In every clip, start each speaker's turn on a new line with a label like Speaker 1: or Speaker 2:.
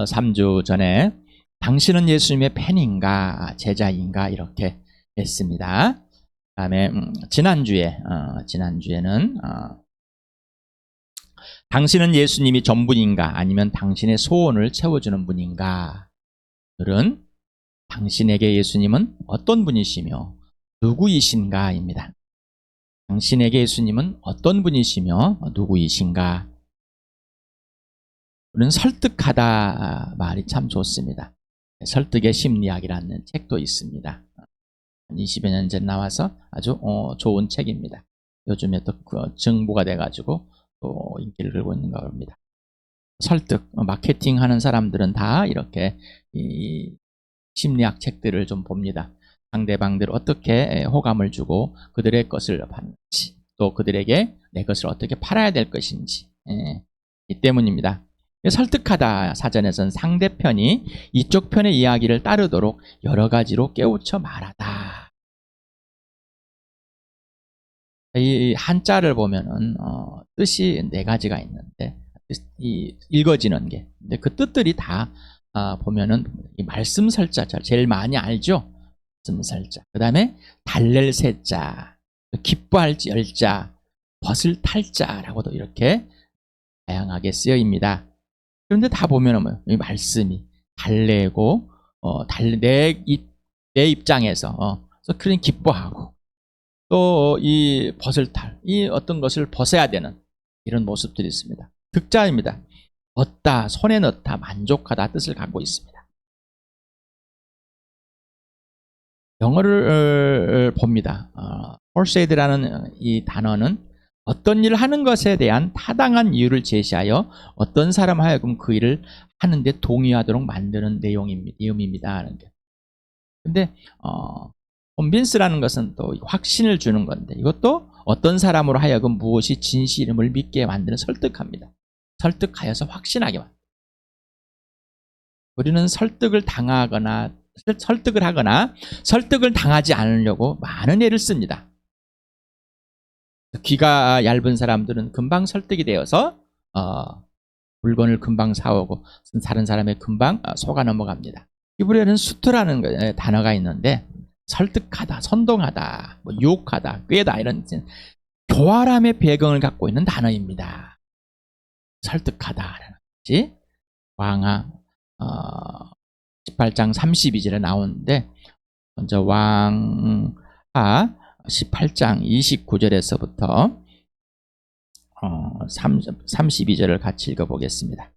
Speaker 1: 3주 전에 당신은 예수님의 팬인가 제자인가 이렇게 했습니다. 그다음에 지난주에는 당신은 예수님이 전부인가 아니면 당신의 소원을 채워주는 분인가? 오늘은 당신에게 예수님은 어떤 분이시며 누구이신가입니다. 당신에게 예수님은 어떤 분이시며 누구이신가? 우리는 설득하다 말이 참 좋습니다. 설득의 심리학이라는 책도 있습니다. 20여 년 전 나와서 아주 좋은 책입니다. 요즘에 또 정보가 돼가지고 또 인기를 끌고 있는 겁니다. 설득, 마케팅 하는 사람들은 다 이렇게 이 심리학 책들을 좀 봅니다. 상대방들 어떻게 호감을 주고 그들의 것을 받는지, 또 그들에게 내 것을 어떻게 팔아야 될 것인지, 이 때문입니다. 설득하다 사전에서는 상대편이 이쪽 편의 이야기를 따르도록 여러 가지로 깨우쳐 말하다. 이 한자를 보면은 뜻이 네 가지가 있는데 읽어지는 게, 근데 그 뜻들이 다 보면은 이 말씀설자 제일 많이 알죠. 말씀설자. 그 다음에 달랠 새자, 기뻐할지 열자, 벗을 탈자라고도 이렇게 다양하게 쓰여입니다. 그런데 다 보면은 이 말씀이 달래고 내 입장에서 그런 기뻐하고 또 이 벗을 탈, 이 어떤 것을 벗어야 되는 이런 모습들이 있습니다. 득자입니다. 얻다, 손에 넣다, 만족하다 뜻을 갖고 있습니다. 영어를 봅니다. persuade라는 이 단어는 어떤 일을 하는 것에 대한 타당한 이유를 제시하여 어떤 사람 하여금 그 일을 하는데 동의하도록 만드는 내용입니다. 근데 convince라는 것은 또 확신을 주는 건데, 이것도 어떤 사람으로 하여금 무엇이 진실임을 믿게 만드는, 설득합니다. 설득하여서 확신하게 만듭니다. 우리는 설득을 하거나 설득을 당하지 않으려고 많은 애를 씁니다. 귀가 얇은 사람들은 금방 설득이 되어서 물건을 금방 사오고 다른 사람의 금방 속아 넘어갑니다. 히브리어는 수트라는 단어가 있는데 설득하다, 선동하다, 유혹하다, 꾀다 이런 교활함의 배경을 갖고 있는 단어입니다. 설득하다라는 것이 왕하 18장 32절에 나오는데, 먼저 왕하 18장 29절에서부터 32절을 같이 읽어보겠습니다.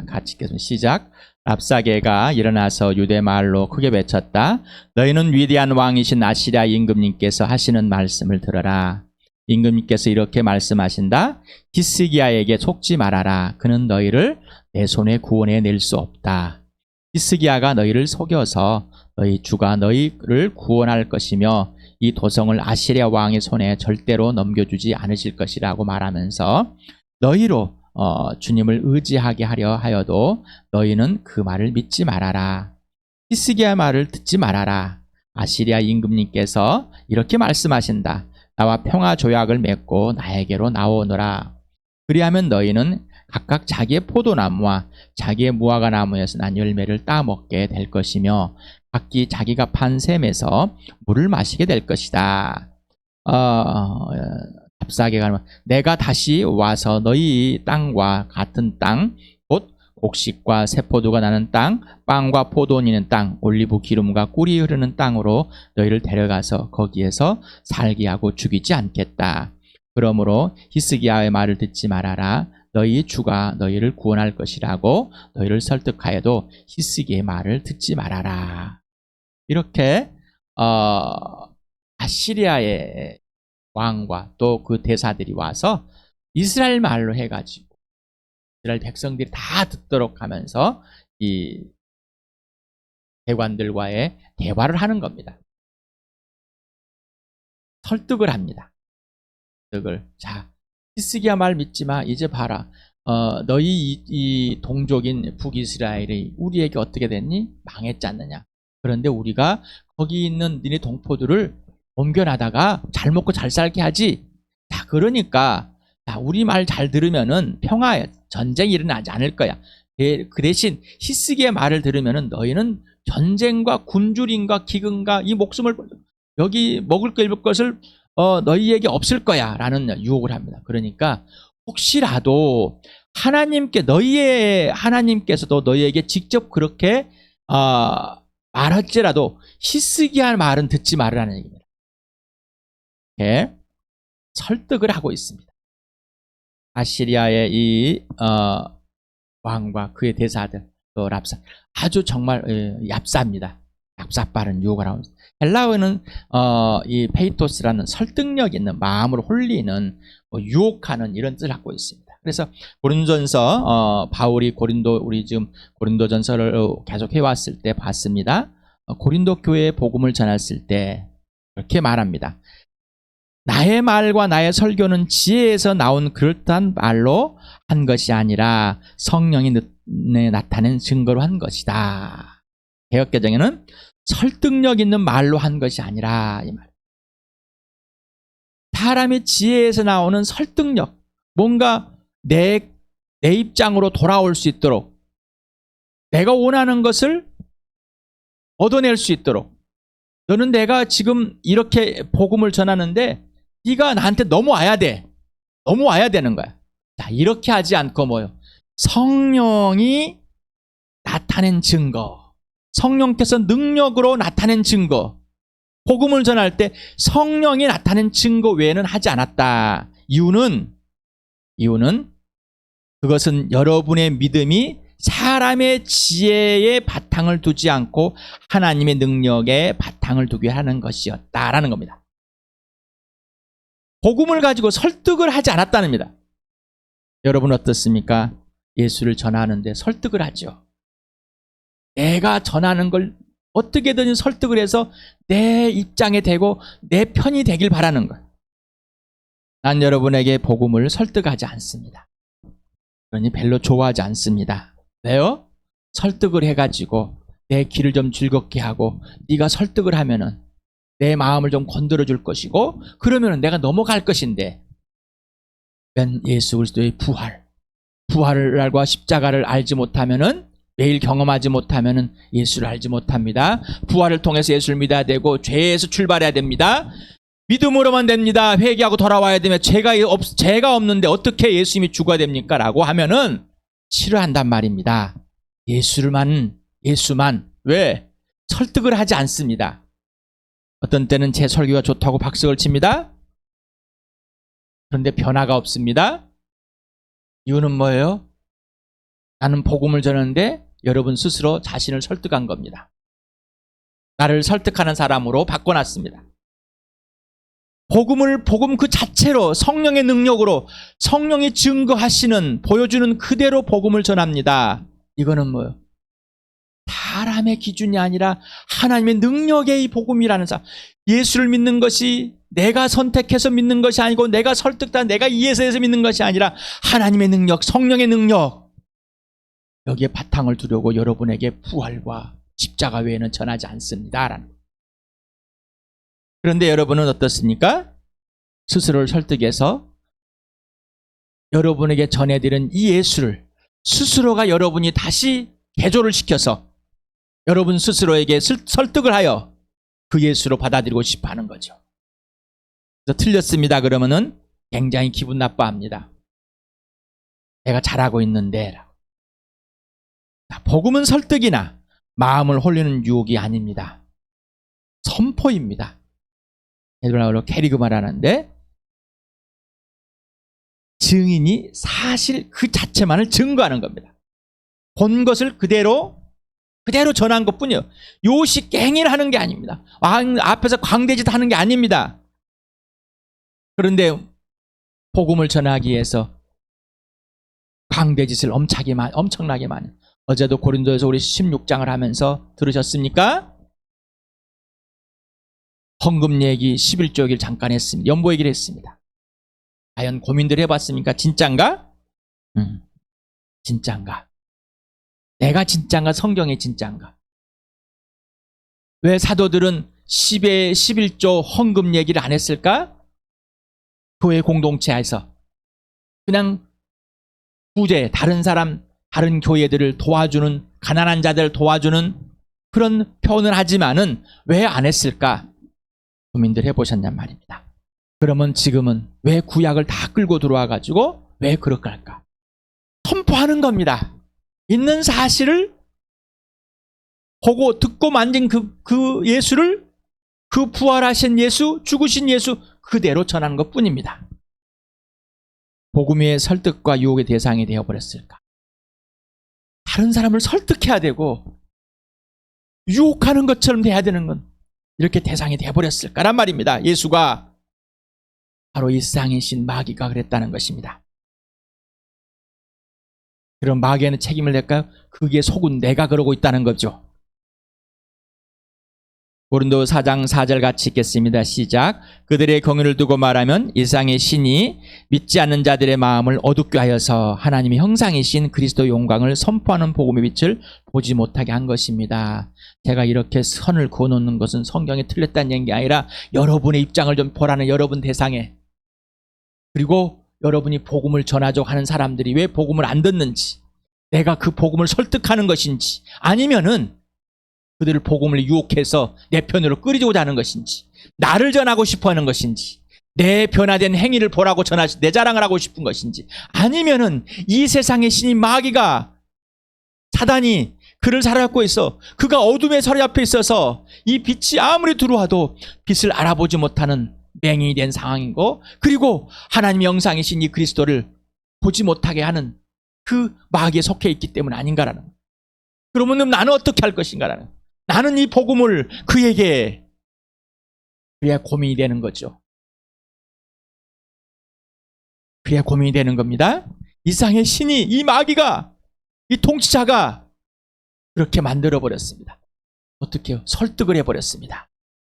Speaker 1: 같이 읽겠습니다. 시작. 랍사게가 일어나서 유대말로 크게 외쳤다. 너희는 위대한 왕이신 아시리아 임금님께서 하시는 말씀을 들어라. 임금님께서 이렇게 말씀하신다. 히스기야에게 속지 말아라. 그는 너희를 내 손에 구원해 낼 수 없다. 히스기야가 너희를 속여서 너희 주가 너희를 구원할 것이며 이 도성을 아시리아 왕의 손에 절대로 넘겨주지 않으실 것이라고 말하면서 너희로 주님을 의지하게 하려 하여도 너희는 그 말을 믿지 말아라. 히스기야 말을 듣지 말아라. 아시리아 임금님께서 이렇게 말씀하신다. 나와 평화 조약을 맺고 나에게로 나오너라. 그리하면 너희는 각각 자기의 포도나무와 자기의 무화과 나무에서 난 열매를 따먹게 될 것이며 각기 자기가 판 샘에서 물을 마시게 될 것이다. 랍사게가 내가 다시 와서 너희 땅과 같은 땅, 곧 곡식과 새포도가 나는 땅, 빵과 포도원이 있는 땅, 올리브 기름과 꿀이 흐르는 땅으로 너희를 데려가서 거기에서 살게 하고 죽이지 않겠다. 그러므로 히스기야의 말을 듣지 말아라. 너희 주가 너희를 구원할 것이라고 너희를 설득하여도 히스기야의 말을 듣지 말아라. 이렇게 아시리아의 왕과 또 그 대사들이 와서 이스라엘 말로 해가지고 이스라엘 백성들이 다 듣도록 하면서 이 대관들과의 대화를 하는 겁니다. 설득을 합니다. 자, 히스기야 말 믿지 마. 이제 봐라. 너희 이 동족인 북이스라엘이 우리에게 어떻게 됐니? 망했지 않느냐. 그런데 우리가 거기 있는 니네 동포들을 옮겨나다가 잘 먹고 잘 살게 하지. 자, 그러니까 우리 말 잘 들으면은 전쟁이 일어나지 않을 거야. 그 대신 히스기야의 말을 들으면은 너희는 전쟁과 굶주림과 기근과 이 목숨을 여기 먹을 거 입을 것을 너희에게 없을 거야 라는 유혹을 합니다. 그러니까 혹시라도 하나님께서도 너희에게 직접 그렇게 말할지라도 히스기야 말은 듣지 말으라는 얘기입니다. 예, 설득을 하고 있습니다. 아시리아의 이 왕과 그의 대사들 또 랍사 아주 정말 얍삽니다. 얍삽바른 유혹을 하고 있습니다. 헬라어는 이 페이토스라는 설득력 있는 마음을 홀리는 유혹하는 이런 뜻을 갖고 있습니다. 그래서 고린도전서 바울이 우리 지금 고린도전서를 계속 해왔을 때 봤습니다. 고린도 교회에 복음을 전했을 때 이렇게 말합니다. 나의 말과 나의 설교는 지혜에서 나온 그럴듯한 말로 한 것이 아니라 성령이 나타낸 증거로 한 것이다. 개역개정에는 설득력 있는 말로 한 것이 아니라 이 말. 사람의 지혜에서 나오는 설득력, 뭔가 내 입장으로 돌아올 수 있도록 내가 원하는 것을 얻어낼 수 있도록 너는 내가 지금 이렇게 복음을 전하는데 네가 나한테 넘어와야 돼. 넘어와야 되는 거야. 자, 이렇게 하지 않고 뭐요? 성령이 나타낸 증거. 성령께서 능력으로 나타낸 증거. 복음을 전할 때 성령이 나타낸 증거 외에는 하지 않았다. 이유는 그것은 여러분의 믿음이 사람의 지혜에 바탕을 두지 않고 하나님의 능력에 바탕을 두게 하는 것이었다라는 겁니다. 복음을 가지고 설득을 하지 않았다는 겁니다. 여러분 어떻습니까? 예수를 전하는데 설득을 하죠. 내가 전하는 걸 어떻게든 설득을 해서 내 입장에 대고 내 편이 되길 바라는 거예요. 난 여러분에게 복음을 설득하지 않습니다. 그러니 별로 좋아하지 않습니다. 왜요? 설득을 해가지고 내 길을 좀 즐겁게 하고 네가 설득을 하면은 내 마음을 좀 건드려 줄 것이고 그러면은 내가 넘어갈 것인데 예수 그리스도의 부활과 십자가를 알지 못하면은 매일 경험하지 못하면은 예수를 알지 못합니다. 부활을 통해서 예수를 믿어야 되고 죄에서 출발해야 됩니다. 믿음으로만 됩니다. 회개하고 돌아와야 되면 죄가 없는데 어떻게 예수님이 죽어야 됩니까? 라고 하면은 싫어한단 말입니다. 예수만 왜? 설득을 하지 않습니다. 어떤 때는 제 설교가 좋다고 박수를 칩니다. 그런데 변화가 없습니다. 이유는 뭐예요? 나는 복음을 전하는데 여러분 스스로 자신을 설득한 겁니다. 나를 설득하는 사람으로 바꿔놨습니다. 복음 그 자체로 성령의 능력으로 성령이 증거하시는 보여주는 그대로 복음을 전합니다. 이거는 뭐예요? 사람의 기준이 아니라 하나님의 능력의 이 복음이라는 사람. 예수를 믿는 것이 내가 선택해서 믿는 것이 아니고 내가 설득한 내가 이해서 해서 믿는 것이 아니라 하나님의 능력, 성령의 능력. 여기에 바탕을 두려고 여러분에게 부활과 십자가 외에는 전하지 않습니다. 그런데 여러분은 어떻습니까? 스스로를 설득해서 여러분에게 전해드린 이 예수를 스스로가 여러분이 다시 개조를 시켜서 여러분 스스로에게 설득을 하여 그 예수로 받아들이고 싶어 하는 거죠. 그래서 틀렸습니다. 그러면은 굉장히 기분 나빠합니다. 내가 잘하고 있는데. 복음은 설득이나 마음을 홀리는 유혹이 아닙니다. 선포입니다. 헤브라어로 캐리그마라는데 증인이 사실 그 자체만을 증거하는 겁니다. 본 것을 그대로 전한 것뿐이에요. 요식행위를 하는 게 아닙니다. 왕 앞에서 광대짓 하는 게 아닙니다. 그런데 복음을 전하기 위해서 광대짓을 엄청나게 많이. 어제도 고린도에서 우리 16장을 하면서 들으셨습니까? 헌금 얘기 11조 얘기를 잠깐 했습니다. 연보 얘기를 했습니다. 과연 고민들 해봤습니까? 진짠가? 진짠가? 내가 진짠가? 성경이 진짠가? 왜 사도들은 11조 헌금 얘기를 안 했을까? 교회 공동체에서 그냥 구제, 다른 사람, 다른 교회들을 도와주는, 가난한 자들을 도와주는 그런 표현을 하지만은 왜 안 했을까? 고민들 해보셨냔 말입니다. 그러면 지금은 왜 구약을 다 끌고 들어와가지고 왜 그렇게 할까? 선포하는 겁니다. 있는 사실을 보고 듣고 만진 그 예수를, 그 부활하신 예수, 죽으신 예수 그대로 전하는 것 뿐입니다. 복음의 설득과 유혹의 대상이 되어버렸을까? 다른 사람을 설득해야 되고 유혹하는 것처럼 돼야 되는 건 이렇게 대상이 되어버렸을까란 말입니다. 예수가 바로 이 세상의 신 마귀가 그랬다는 것입니다. 그럼 마귀에는 책임을 낼까요? 그게 속은 내가 그러고 있다는 거죠. 고린도 4장 4절 같이 읽겠습니다. 시작. 그들의 경륜을 두고 말하면 이 세상의 신이 믿지 않는 자들의 마음을 어둡게 하여서 하나님의 형상이신 그리스도의 영광을 선포하는 복음의 빛을 보지 못하게 한 것입니다. 제가 이렇게 선을 그어놓는 것은 성경에 틀렸다는 얘기 아니라 여러분의 입장을 좀 보라는, 여러분 대상에, 그리고 여러분이 복음을 전하자고 하는 사람들이 왜 복음을 안 듣는지, 내가 그 복음을 설득하는 것인지, 아니면은 그들을 복음을 유혹해서 내 편으로 끌이고자 하는 것인지, 나를 전하고 싶어 하는 것인지, 내 변화된 행위를 보라고 내 자랑을 하고 싶은 것인지, 아니면은 이 세상의 신인 마귀가, 사단이 그를 사로잡고 있어 그가 어둠의 서리 앞에 있어서 이 빛이 아무리 들어와도 빛을 알아보지 못하는 맹인이 된 상황이고, 그리고 하나님의 영상이신 이 그리스도를 보지 못하게 하는 그 마귀에 속해 있기 때문 아닌가라는 거예요. 그러면 나는 어떻게 할 것인가라는 거예요. 나는 이 복음을 그에게, 그래야 고민이 되는 거죠. 그래야 고민이 되는 겁니다. 이 세상의 신이, 이 마귀가, 이 통치자가 그렇게 만들어버렸습니다. 어떻게 해요? 설득을 해버렸습니다.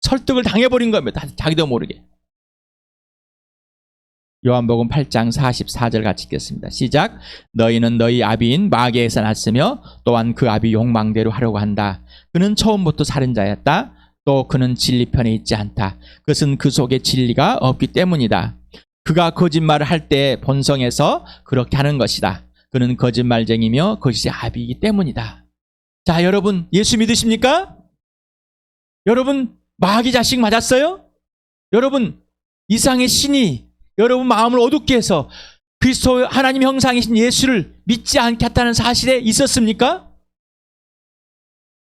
Speaker 1: 설득을 당해버린 겁니다. 자기도 모르게. 요한복음 8장 44절 같이 읽겠습니다. 시작. 너희는 너희 아비인 마귀에서 났으며 또한 그 아비 욕망대로 하려고 한다. 그는 처음부터 살인자였다. 또 그는 진리 편에 있지 않다. 그것은 그 속에 진리가 없기 때문이다. 그가 거짓말을 할 때 본성에서 그렇게 하는 것이다. 그는 거짓말쟁이며 거짓의 아비이기 때문이다. 자, 여러분 예수 믿으십니까? 여러분 마귀 자식 맞았어요? 여러분 이상의 신이 여러분 마음을 어둡게 해서 그리스도 하나님 형상이신 예수를 믿지 않겠다는 사실에 있었습니까?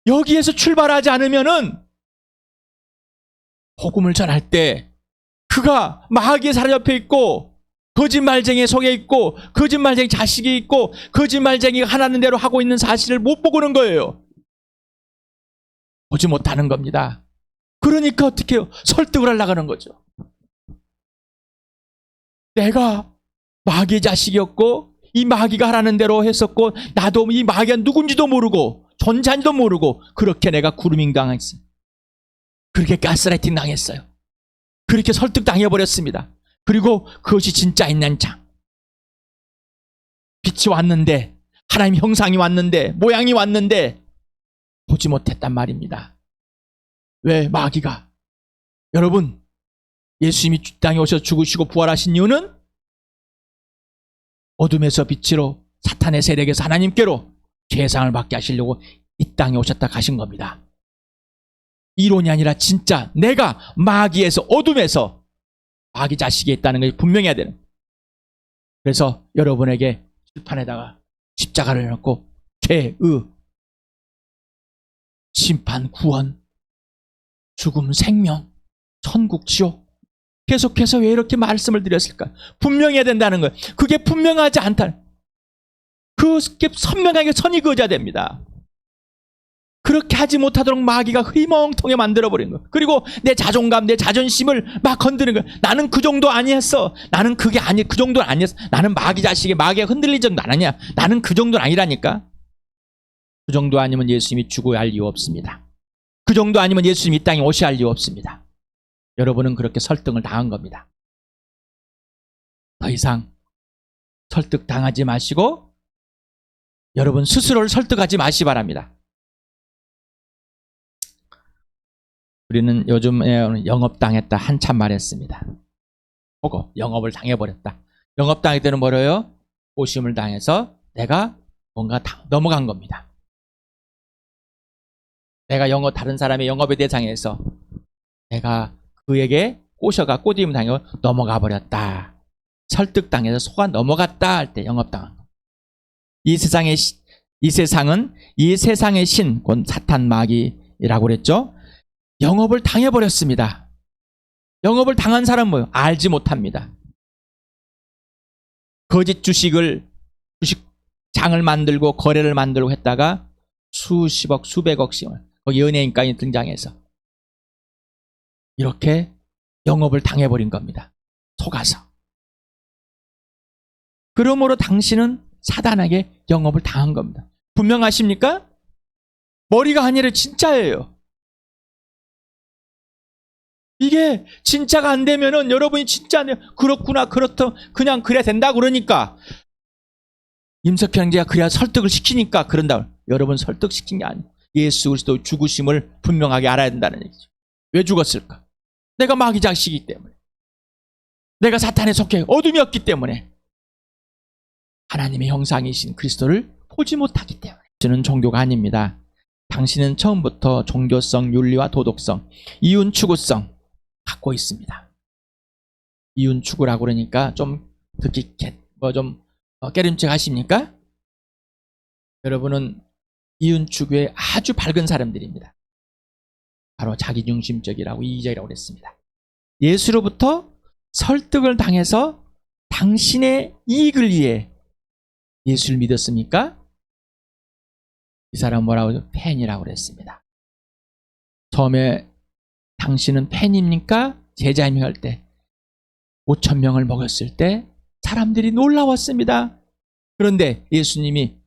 Speaker 1: 여기에서 출발하지 않으면은 복음을 전할 때 그가 마귀의 사로잡혀 있고 거짓말쟁이에 속에 있고 거짓말쟁이 자식이 있고 거짓말쟁이가 하나는 대로 하고 있는 사실을 못 보고는 거예요. 보지 못하는 겁니다. 그러니까 어떻게 해요? 설득을 하려고 하는 거죠. 내가 마귀의 자식이었고 이 마귀가 하라는 대로 했었고 나도 이 마귀가 누군지도 모르고 존재한지도 모르고 그렇게 내가 그루밍 당했어요. 그렇게 가스라이팅 당했어요. 그렇게 설득당해버렸습니다. 그리고 그것이 진짜 있는 장. 빛이 왔는데 하나님 형상이 왔는데 모양이 왔는데 보지 못했단 말입니다. 왜? 마귀가. 여러분 예수님이 땅에 오셔서 죽으시고 부활하신 이유는 어둠에서 빛으로 사탄의 세력에서 하나님께로 죄상을 받게 하시려고 이 땅에 오셨다 가신 겁니다. 이론이 아니라 진짜 내가 마귀에서 어둠에서 마귀 자식이 있다는 것이 분명해야 되는. 그래서 여러분에게 칠판에다가 십자가를 놓고 죄, 심판, 구원, 죽음, 생명, 천국, 지옥 계속해서 왜 이렇게 말씀을 드렸을까? 분명해야 된다는 거예요. 그게 분명하지 않다. 그게 선명하게 선이 그어져야 됩니다. 그렇게 하지 못하도록 마귀가 흐리멍텅하게 만들어버린 거예요. 그리고 내 자존감, 내 자존심을 막 건드는 거예요. 나는 그 정도 아니었어. 나는 그게 그 정도는 아니었어. 나는 마귀 자식이 마귀가 흔들릴 정도 아니야. 나는 그 정도는 아니라니까. 그 정도 아니면 예수님이 죽어야 할 이유 없습니다. 그 정도 아니면 예수님이 이 땅에 오셔야 할 이유 없습니다. 여러분은 그렇게 설득을 당한 겁니다. 더 이상 설득당하지 마시고 여러분 스스로를 설득하지 마시기 바랍니다. 우리는 요즘에 영업당했다 한참 말했습니다. 보고 영업을 당해버렸다. 영업당할 때는 뭐래요? 꼬심을 당해서 내가 뭔가 넘어간 겁니다. 내가 다른 사람의 영업의 대상에서 내가 그에게 꼬임을 당하고 넘어가 버렸다. 설득당해서 속아 넘어갔다 할 때 영업당한 겁니다. 이 세상은 이 세상의 신, 곧 사탄 마귀라고 그랬죠. 영업을 당해버렸습니다. 영업을 당한 사람은 뭐예요? 알지 못합니다. 거짓 주식장을 만들고 거래를 만들고 했다가 수십억, 수백억씩을 거기 연예인까지 등장해서 이렇게 영업을 당해버린 겁니다. 속아서. 그러므로 당신은 사단에게 영업을 당한 겁니다. 분명하십니까? 머리가 아니라 진짜예요. 이게 진짜가 안 되면은 여러분이 진짜 그렇구나, 그렇다, 그냥 그래야 된다 그러니까 임석희 형제가 그래야 설득을 시키니까 그런다. 여러분 설득시킨 게 아니에요. 예수 그리스도 죽으심을 분명하게 알아야 된다는 얘기죠. 왜 죽었을까? 내가 마귀 자식이기 때문에. 내가 사탄에 속해 어둠이었기 때문에. 하나님의 형상이신 그리스도를 보지 못하기 때문에. 저는 종교가 아닙니다. 당신은 처음부터 종교성, 윤리와 도덕성, 이윤 추구성 갖고 있습니다. 이윤 추구라고 그러니까 좀 듣기 깨름칙 하십니까? 여러분은 이윤 추구에 아주 밝은 사람들입니다. 바로 자기중심적이라고 이기적이라고 그랬습니다. 예수로부터 설득을 당해서 당신의 이익을 위해 예수를 믿었습니까? 이 사람 뭐라고 하죠? 팬이라고 그랬습니다. 처음에 당신은 팬입니까? 제자입니까? 할 때 5,000명을 먹였을 때 사람들이 놀라웠습니다. 그런데 예수님이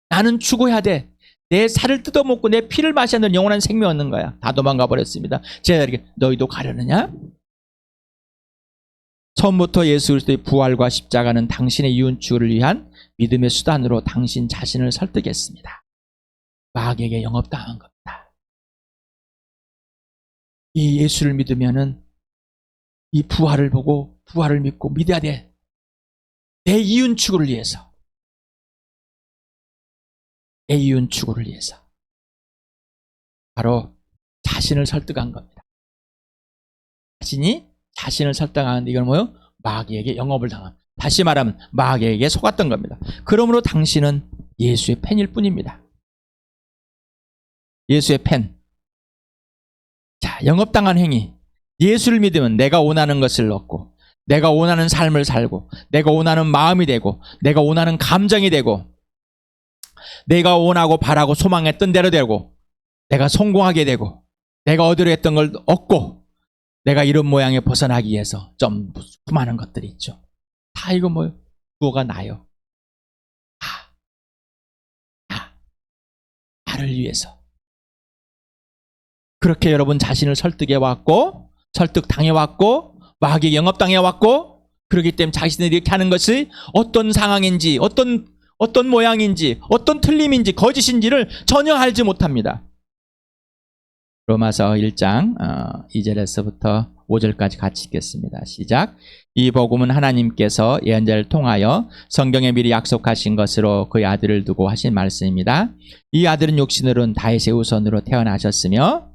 Speaker 1: 나는 죽어야 돼. 내 살을 뜯어먹고 내 피를 마셔야 는 영원한 생명 얻는 거야. 다 도망가 버렸습니다. 제자들에게 너희도 가려느냐? 처음부터 예수 그리스도의 부활과 십자가는 당신의 이윤추구를 위한 믿음의 수단으로 당신 자신을 설득했습니다. 마귀에게 영업당한 겁니다. 이 예수를 믿으면은 이 부활을 보고 부활을 믿고 믿어야 돼. 내 이윤 추구를 위해서. 내 이윤 추구를 위해서. 바로 자신을 설득한 겁니다. 자신을 설득하는데 이건 뭐예요? 마귀에게 영업을 당한. 다시 말하면 마귀에게 속았던 겁니다. 그러므로 당신은 예수의 팬일 뿐입니다. 예수의 팬. 자, 영업당한 행위. 예수를 믿으면 내가 원하는 것을 얻고 내가 원하는 삶을 살고 내가 원하는 마음이 되고 내가 원하는 감정이 되고 내가 원하고 바라고 소망했던 대로 되고 내가 성공하게 되고 내가 얻으려 했던 걸 얻고 내가 이런 모양에 벗어나기 위해서 좀 수많은 것들이 있죠. 다 이거 뭐예요? 주어가 나요. 나를 위해서. 그렇게 여러분 자신을 설득해왔고 설득당해왔고 마귀에게 영업당해왔고 그렇기 때문에 자신들이 이렇게 하는 것이 어떤 상황인지 어떤 모양인지 어떤 틀림인지 거짓인지를 전혀 알지 못합니다. 로마서 1장 2절에서부터 5절까지 같이 읽겠습니다. 시작. 이 복음은 하나님께서 예언자를 통하여 성경에 미리 약속하신 것으로 그의 아들을 두고 하신 말씀입니다. 이 아들은 육신으로는 다윗의 후손으로 태어나셨으며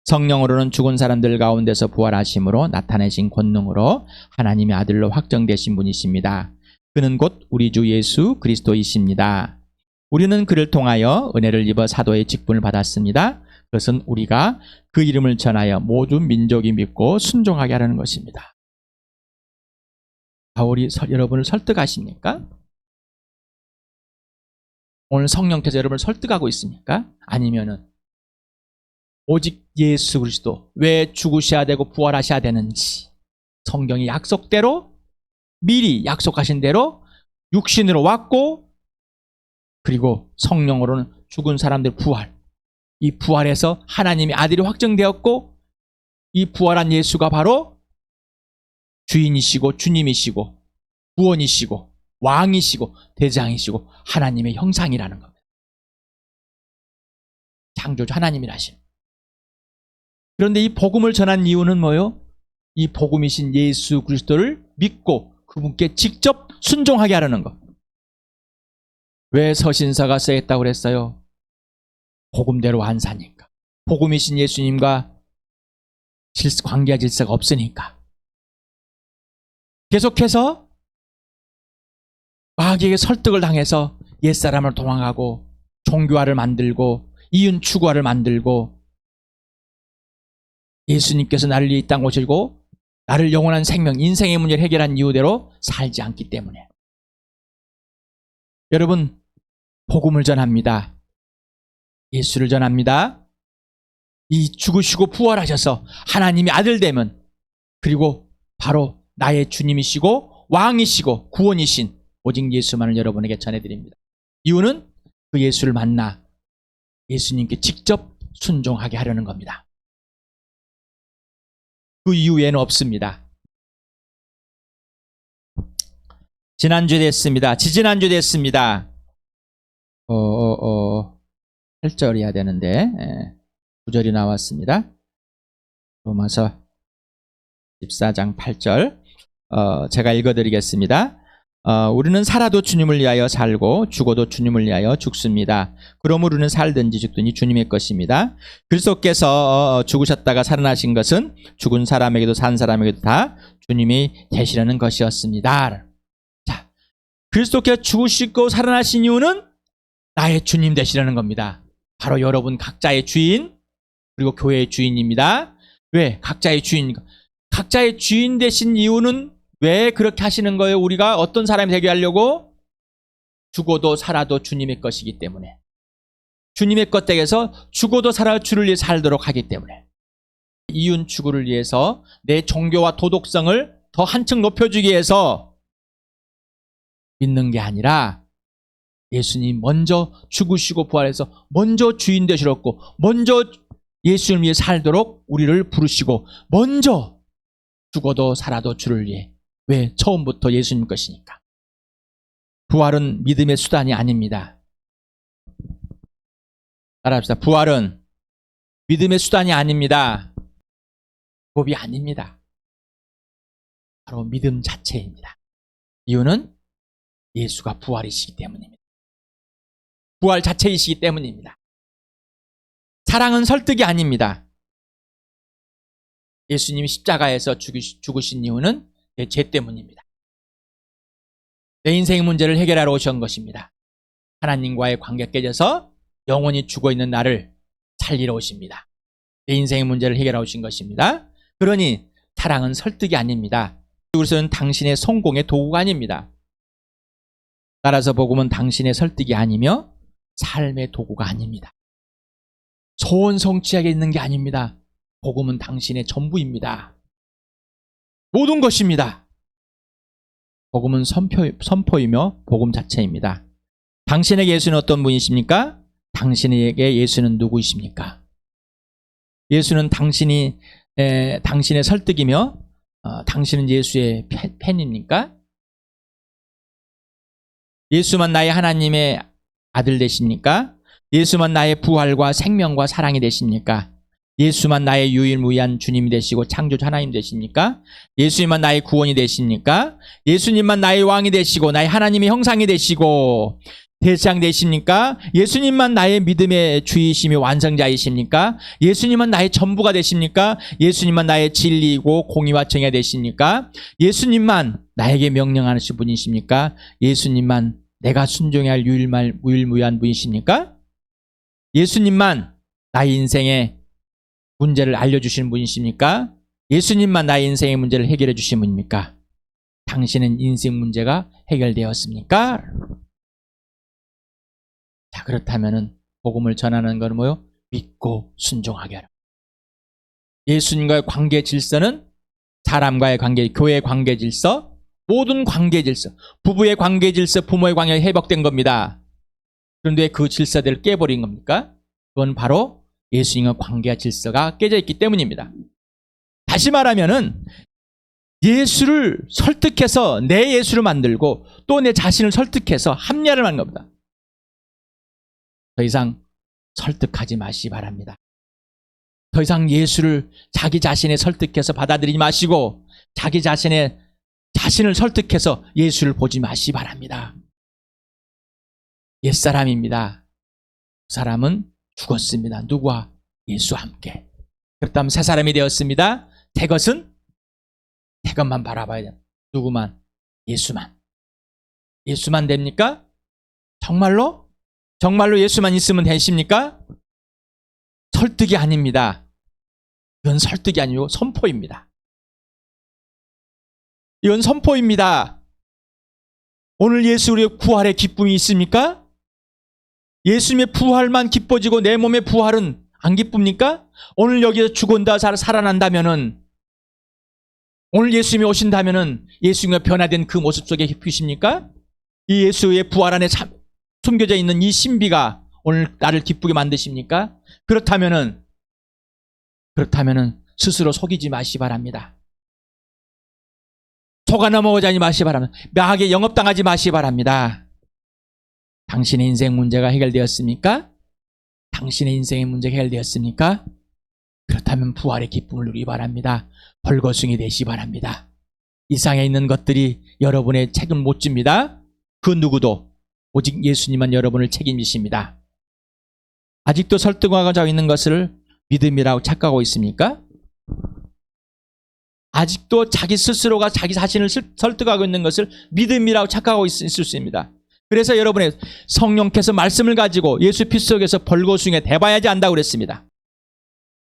Speaker 1: 성령으로는 죽은 사람들 가운데서 부활하심으로 나타내신 권능으로 하나님의 아들로 확정되신 분이십니다. 그는 곧 우리 주 예수 그리스도이십니다. 우리는 그를 통하여 은혜를 입어 사도의 직분을 받았습니다. 그것은 우리가 그 이름을 전하여 모든 민족이 믿고 순종하게 하려는 것입니다. 바울이 여러분을 설득하십니까? 오늘 성령께서 여러분을 설득하고 있습니까? 아니면은 오직 예수 그리스도 왜 죽으셔야 되고 부활하셔야 되는지 성경이 약속대로 미리 약속하신 대로 육신으로 왔고 그리고 성령으로는 죽은 사람들 부활 이 부활에서 하나님의 아들이 확정되었고 이 부활한 예수가 바로 주인이시고 주님이시고 구원이시고 왕이시고 대장이시고 하나님의 형상이라는 겁니다. 창조주 하나님이라신. 그런데 이 복음을 전한 이유는 뭐예요? 이 복음이신 예수 그리스도를 믿고 그분께 직접 순종하게 하려는 것. 왜 서신서가 쓰였다고 그랬어요? 복음대로 안 사니까. 복음이신 예수님과 관계와 질서가 없으니까. 계속해서 마귀에게 설득을 당해서 옛사람을 도망하고 종교화를 만들고 이윤 추구화를 만들고 예수님께서 나를 이 땅 오시고 나를 영원한 생명, 인생의 문제를 해결한 이유대로 살지 않기 때문에. 여러분, 복음을 전합니다. 예수를 전합니다. 이 죽으시고 부활하셔서 하나님의 아들 되면, 그리고 바로 나의 주님이시고 왕이시고 구원이신 오직 예수만을 여러분에게 전해드립니다. 이유는 그 예수를 만나 예수님께 직접 순종하게 하려는 겁니다. 그 이유에는 없습니다. 지난주 됐습니다. 지지난주 됐습니다. 8절이어야 되는데 9절이 나왔습니다. 로마서 14장 8절 제가 읽어드리겠습니다. 우리는 살아도 주님을 위하여 살고 죽어도 주님을 위하여 죽습니다. 그러므로 우리는 살든지 죽든지 주님의 것입니다. 그리스도께서 죽으셨다가 살아나신 것은 죽은 사람에게도 산 사람에게도 다 주님이 되시려는 것이었습니다. 자, 그리스도께서 죽으시고 살아나신 이유는 나의 주님 되시려는 겁니다. 바로 여러분 각자의 주인, 그리고 교회의 주인입니다. 왜? 각자의 주인. 각자의 주인 되신 이유는 왜 그렇게 하시는 거예요? 우리가 어떤 사람이 되게 하려고? 죽어도 살아도 주님의 것이기 때문에. 주님의 것 되게서 죽어도 살아 주를 위해 살도록 하기 때문에. 이윤 추구를 위해서 내 종교와 도덕성을 더 한층 높여주기 위해서 믿는 게 아니라 예수님 먼저 죽으시고 부활해서 먼저 주인 되시렸고 먼저 예수님 위해 살도록 우리를 부르시고 먼저 죽어도 살아도 주를 위해. 왜? 처음부터 예수님 것이니까. 부활은 믿음의 수단이 아닙니다. 따라합시다. 부활은 믿음의 수단이 아닙니다. 법이 아닙니다. 바로 믿음 자체입니다. 이유는 예수가 부활이시기 때문입니다. 부활 자체이시기 때문입니다. 사랑은 설득이 아닙니다. 예수님이 십자가에서 죽으신 이유는 내 죄 때문입니다. 내 인생의 문제를 해결하러 오신 것입니다. 하나님과의 관계가 깨져서 영원히 죽어있는 나를 살리러 오십니다. 내 인생의 문제를 해결하러 오신 것입니다. 그러니 사랑은 설득이 아닙니다. 그것은 당신의 성공의 도구가 아닙니다. 따라서 복음은 당신의 설득이 아니며 삶의 도구가 아닙니다. 소원 성취하게 있는 게 아닙니다. 복음은 당신의 전부입니다. 모든 것입니다. 복음은 선포이며 복음 자체입니다. 당신에게 예수는 어떤 분이십니까? 당신에게 예수는 누구이십니까? 예수는 당신의 설득이며 당신은 예수의 팬입니까? 예수만 나의 하나님의 아들 되십니까? 예수만 나의 부활과 생명과 사랑이 되십니까? 예수만 나의 유일무이한 주님이 되시고 창조주 하나님 되십니까? 예수님만 나의 구원이 되십니까? 예수님만 나의 왕이 되시고 나의 하나님의 형상이 되시고 대장 되십니까? 예수님만 나의 믿음의 주이시며 완성자이십니까? 예수님만 나의 전부가 되십니까? 예수님만 나의 진리이고 공의와 정의가 되십니까? 예수님만 나에게 명령하시는 분이십니까? 예수님만 내가 순종해야 할 유일무이한 분이십니까? 예수님만 나의 인생의 문제를 알려주시는 분이십니까? 예수님만 나의 인생의 문제를 해결해 주신 분입니까? 당신은 인생 문제가 해결되었습니까? 자, 그렇다면은 복음을 전하는 것은 뭐요? 믿고 순종하게 하라. 예수님과의 관계 질서는 사람과의 관계, 교회의 관계 질서, 모든 관계 질서, 부부의 관계 질서, 부모의 관계가 회복된 겁니다. 그런데 그 질서들을 깨버린 겁니까? 그건 바로 예수님과 관계와 질서가 깨져 있기 때문입니다. 다시 말하면은 예수를 설득해서 내 예수를 만들고 또 내 자신을 설득해서 합리화를 하는 겁니다. 더 이상 설득하지 마시기 바랍니다. 더 이상 예수를 자기 자신에 설득해서 받아들이지 마시고 자기 자신을 설득해서 예수를 보지 마시기 바랍니다. 옛사람입니다. 그 사람은 죽었습니다. 누구와? 예수와 함께. 그렇다면 새 사람이 되었습니다. 새 것은 새 것만 바라봐야 돼요. 누구만? 예수만. 예수만 됩니까? 정말로? 정말로 예수만 있으면 되십니까? 설득이 아닙니다. 이건 설득이 아니고 선포입니다. 이건 선포입니다. 오늘 예수 우리의 부활의 기쁨이 있습니까? 예수님의 부활만 기뻐지고 내 몸의 부활은 안 기쁩니까? 오늘 여기서 죽은다 살아난다면은, 오늘 예수님이 오신다면은 예수님과 변화된 그 모습 속에 기쁘십니까? 이 예수의 부활 안에 숨겨져 있는 이 신비가 오늘 나를 기쁘게 만드십니까? 그렇다면은 스스로 속이지 마시 바랍니다. 속아 넘어가지 마시 바랍니다. 묘하게 영업당하지 마시 바랍니다. 당신의 인생 문제가 해결되었습니까? 당신의 인생의 문제가 해결되었습니까? 그렇다면 부활의 기쁨을 누리기 바랍니다. 벌거숭이 되시 바랍니다. 이 세상에 있는 것들이 여러분의 책임을 못 집니다. 그 누구도. 오직 예수님만 여러분을 책임지십니다. 아직도 설득하고 있는 것을 믿음이라고 착각하고 있습니까? 아직도 자기 스스로가 자기 자신을 설득하고 있는 것을 믿음이라고 착각하고 있을 수 있습니다. 그래서 여러분의 성령께서 말씀을 가지고 예수 피 속에서 벌거숭이에 대봐야지 한다고 그랬습니다.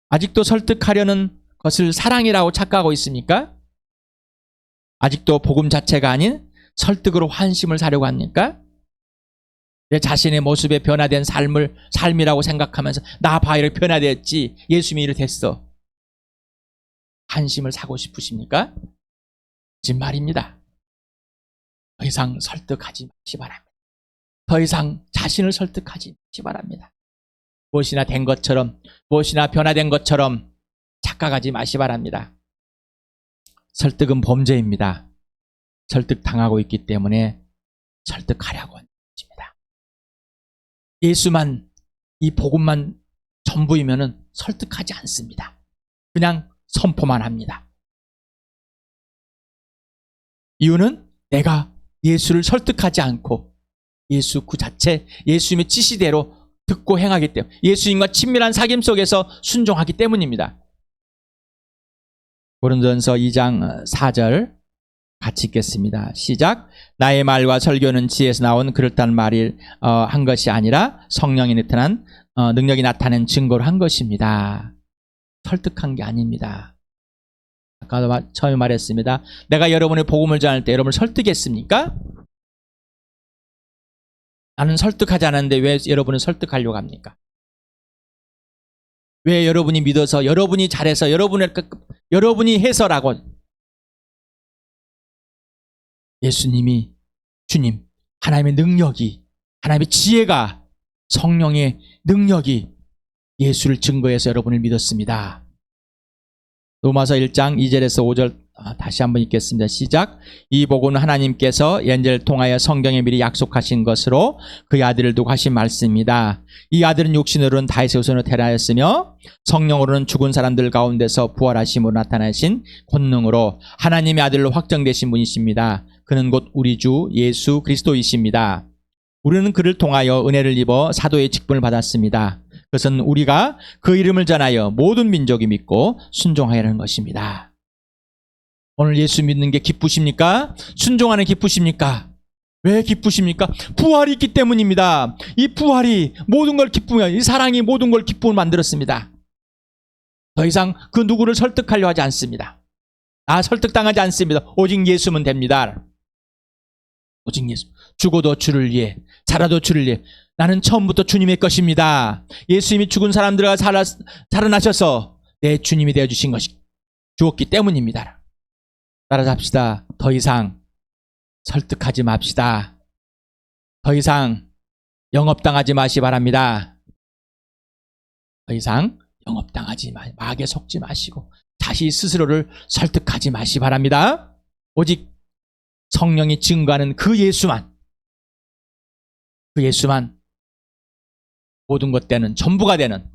Speaker 1: 아직도 설득하려는 것을 사랑이라고 착각하고 있습니까? 아직도 복음 자체가 아닌 설득으로 환심을 사려고 합니까? 내 자신의 모습에 변화된 삶이라고 생각하면서 나 봐 이렇게 변화됐지, 예수님이 이렇게 됐어. 환심을 사고 싶으십니까? 거짓말입니다. 더 이상 설득하지 마시 바랍니다. 더 이상 자신을 설득하지 마시 바랍니다. 무엇이나 된 것처럼, 무엇이나 변화된 것처럼 착각하지 마시 바랍니다. 설득은 범죄입니다. 설득당하고 있기 때문에 설득하려고 하는 것입니다. 예수만, 이 복음만 전부이면은 설득하지 않습니다. 그냥 선포만 합니다. 이유는 내가 예수를 설득하지 않고 예수 그 자체, 예수님의 지시대로 듣고 행하기 때문에, 예수님과 친밀한 사귐 속에서 순종하기 때문입니다. 고린도전서 2장 4절 같이 읽겠습니다. 시작. 나의 말과 설교는 지혜에서 나온 그럴듯한 말을 한 것이 아니라 성령이 나타난 능력이 나타낸 증거로 한 것입니다. 설득한 게 아닙니다. 아까 처음에 말했습니다. 내가 여러분의 복음을 전할 때 여러분을 설득했습니까? 나는 설득하지 않았는데 왜 여러분을 설득하려고 합니까? 왜 여러분이 믿어서, 여러분이 잘해서, 여러분이 해서라고. 예수님이, 주님, 하나님의 능력이, 하나님의 지혜가, 성령의 능력이 예수를 증거해서 여러분을 믿었습니다. 로마서 1장 2절에서 5절 다시 한번 읽겠습니다. 시작. 이 복음은 하나님께서 옛날을 통하여 성경에 미리 약속하신 것으로 그의 아들을 두고 하신 말씀입니다. 이 아들은 육신으로는 다윗의 후손으로 태어나였으며 성령으로는 죽은 사람들 가운데서 부활하심으로 나타나신 권능으로 하나님의 아들로 확정되신 분이십니다. 그는 곧 우리 주 예수 그리스도이십니다. 우리는 그를 통하여 은혜를 입어 사도의 직분을 받았습니다. 그것은 우리가 그 이름을 전하여 모든 민족이 믿고 순종하여야 하는 것입니다. 오늘 예수 믿는 게 기쁘십니까? 순종하는 게 기쁘십니까? 왜 기쁘십니까? 부활이 있기 때문입니다. 이 부활이 모든 걸 기쁘며, 이 사랑이 모든 걸 기쁨을 만들었습니다. 더 이상 그 누구를 설득하려 하지 않습니다. 설득당하지 않습니다. 오직 예수면 됩니다. 오직 예수. 죽어도 주를 위해, 살아도 주를 위해. 나는 처음부터 주님의 것입니다. 예수님이 죽은 사람들과 살아나셔서 내 주님이 되어주신 것이 주었기 때문입니다. 따라잡시다. 더 이상 설득하지 맙시다. 더 이상 영업당하지 마시 바랍니다. 더 이상 영업당하지 마게 속지 마시고 다시 스스로를 설득하지 마시 바랍니다. 오직 성령이 증거하는 그 예수만 모든 것 되는, 전부가 되는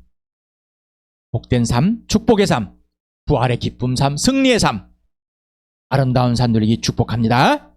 Speaker 1: 복된 삶, 축복의 삶, 부활의 기쁨 삶, 승리의 삶, 아름다운 삶 누리기 축복합니다.